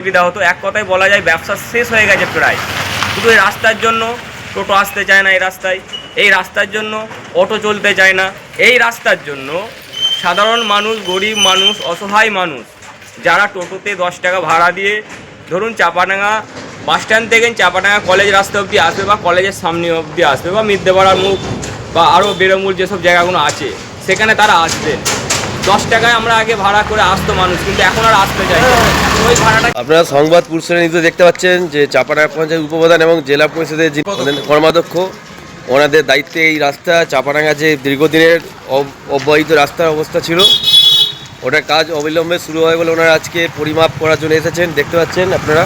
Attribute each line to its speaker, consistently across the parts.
Speaker 1: সুবিধা হতো। এক কথায় বলা যায় ব্যবসা শেষ হয়ে গেছে প্রায়। শুধু এই রাস্তার জন্য টোটো আসতে চায় না এই রাস্তার জন্য অটো চলতে চায় না, এই রাস্তার জন্য সাধারণ মানুষ, গরিব মানুষ, অসহায় মানুষ যারা টোটোতে 10 টাকা ভাড়া দিয়ে ধরুন চাপাডাঙ্গা বাসস্ট্যান্ড থেকে চাপাডাঙ্গা কলেজ রাস্তা অবধি আসবে বা কলেজের সামনে অবধি আসবে বা মিদ্যেপাড়ার মুখ বা আরও বেরোমূল যেসব জায়গাগুলো আছে সেখানে তারা আসবেন। 10 টাকায় আমরা আগে ভাড়া করে আসতো মানুষ, কিন্তু এখন আর আসতে চাই ওই ভাড়াটা।
Speaker 2: আপনারা সংবাদ পুরুষের নিউজে দেখতে পাচ্ছেন যে চাপাডাঙ্গা পঞ্চায়েত উপপ্রধান এবং জেলা পরিষদের যে কর্মাধ্যক্ষ ওনাদের দায়িত্বে এই রাস্তা চাপাডাঙ্গা যে দীর্ঘদিনের অব্যবহৃত রাস্তার অবস্থা ছিল ওটার কাজ অবিলম্বে শুরু হয় বলে ওনারা আজকে পরিমাপ করার জন্য এসেছেন। দেখতে পাচ্ছেন আপনারা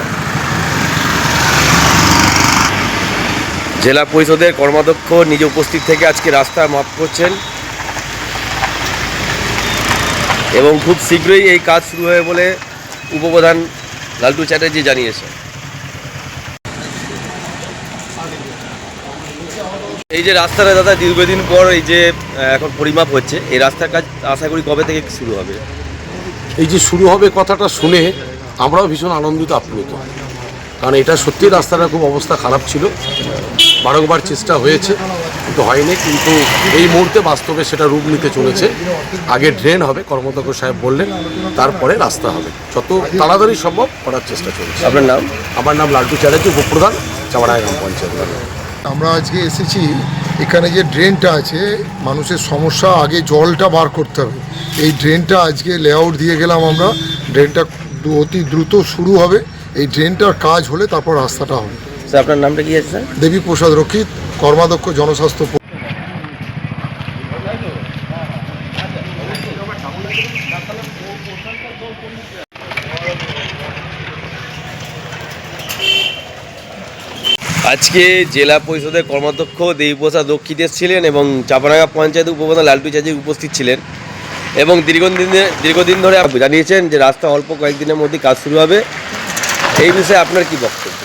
Speaker 2: জেলা পরিষদের কর্মাধ্যক্ষ নিজে উপস্থিত থেকে আজকে রাস্তা মাপ করছেন এবং খুব শীঘ্রই এই কাজ শুরু হবে বলে উপপ্রধান লালটু চ্যাটার্জি জানিয়েছে। এই যে রাস্তাটা দাদা দীর্ঘদিন পর এই যে এখন পরিমাপ হচ্ছে, এই রাস্তার কাজ আশা করি কবে থেকে শুরু হবে?
Speaker 3: এই যে শুরু হবে কথাটা শুনে আমরাও ভীষণ আনন্দিত আপ্লুত, কারণ এটা সত্যি রাস্তাটা খুব অবস্থা খারাপ ছিল। বারংবার চেষ্টা হয়েছে কিন্তু হয়নি, কিন্তু এই মুহূর্তে বাস্তবে সেটা রূপ নিতে চলেছে। আগে ড্রেন হবে, কর্মদক্ষ সাহেব বললেন, তারপরে রাস্তা হবে। যত তাড়াতাড়ি সম্ভব করার চেষ্টা চলছে।
Speaker 2: আপনার নাম?
Speaker 3: আমার নাম লালটু চ্যাটার্জি, উপপ্রধান চাপাডাঙ্গা গ্রাম পঞ্চায়েত।
Speaker 4: আমরা আজকে এসেছি, এখানে যে ড্রেনটা আছে মানুষের সমস্যা, আগে জলটা বার করতে হবে। এই ড্রেনটা আজকে লেআউট দিয়ে গেলাম আমরা, ড্রেনটা অতি দ্রুত শুরু হবে। এই ড্রেনটার কাজ হলে তারপর রাস্তাটা হবে।
Speaker 2: স্যার আপনার নামটা কি আছে? স্যার
Speaker 4: দেবী প্রসাদ রক্ষিত, কর্মাধ্যক্ষ জনস্বাস্থ্য।
Speaker 2: আজকে জেলা পরিষদের কর্মাধ্যক্ষ দেবীপ্রসাদ রক্ষিত ছিলেন এবং চাপাডাঙ্গা পঞ্চায়েত উপপ্রধান লালটু চ্যাটার্জি উপস্থিত ছিলেন এবং দীর্ঘদিন ধরে জানিয়েছেন যে রাস্তা অল্প কয়েকদিনের মধ্যে কাজ শুরু হবে। এই বিষয়ে আপনার কি বক্তব্য?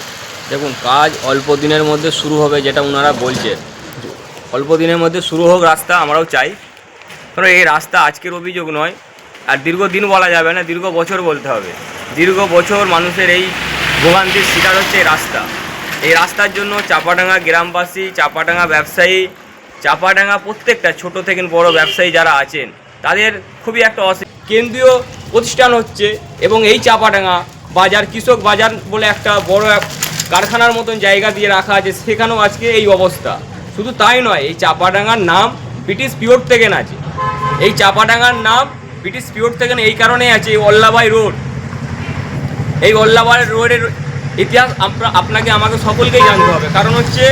Speaker 1: দেখুন, কাজ অল্প দিনের মধ্যে শুরু হবে যেটা ওনারা বলছেন, অল্প দিনের মধ্যে শুরু হোক রাস্তা, আমরাও চাই। কারণ এই রাস্তা আজকের অভিযোগ নয়, আর দীর্ঘদিন বলা যাবে না, দীর্ঘ বছর বলতে হবে। দীর্ঘ বছর মানুষের এই ভোগান্তির শিকার হচ্ছে এই রাস্তা। এই রাস্তার জন্য চাপাডাঙ্গা গ্রামবাসী, চাপাডাঙ্গা ব্যবসায়ী, চাপাডাঙ্গা প্রত্যেকটা ছোট থেকে বড় ব্যবসায়ী যারা আছেন তাদের খুবই একটা কেন্দ্রীয় প্রতিষ্ঠান হচ্ছে এবং এই চাপাডাঙ্গা বাজার, কৃষক বাজার বলে একটা বড় কারখানার মতন জায়গা দিয়ে রাখা আছে, সেখানেও আজকে এই অবস্থা। শুধু তাই নয়, এই চাপাডাঙ্গার নাম ব্রিটিশ পিরিয়ড থেকে আছে। এই চাপাডাঙ্গার নাম ব্রিটিশ পিরিয়ড থেকে এই কারণেই আছে, এই অল্লাবাই রোড, এই অল্লাবাই রোডের ইতিহাস আপনাকে আমাকে সকলকেই জানতে হবে। কারণ হচ্ছে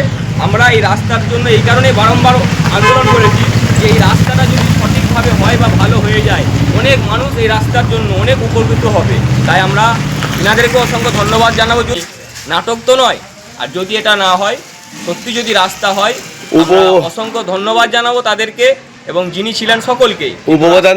Speaker 1: আমরা এই রাস্তার জন্য এই কারণে বারংবার আন্দোলন করেছি যে এই রাস্তাটা যদি সঠিকভাবে হয় বা ভালো হয়ে যায়, অনেক মানুষ এই রাস্তার জন্য অনেক উপকৃত হবে। তাই আমরা এনাদেরকে অসংখ্য ধন্যবাদ জানাবো। নাটক তো নয়, আর যদি এটা না হয়, সত্যি যদি রাস্তা হয়, অসংখ্য ধন্যবাদ জানাবো তাদেরকে এবং যিনি ছিলেন সকলকেই।
Speaker 2: উপপ্রধান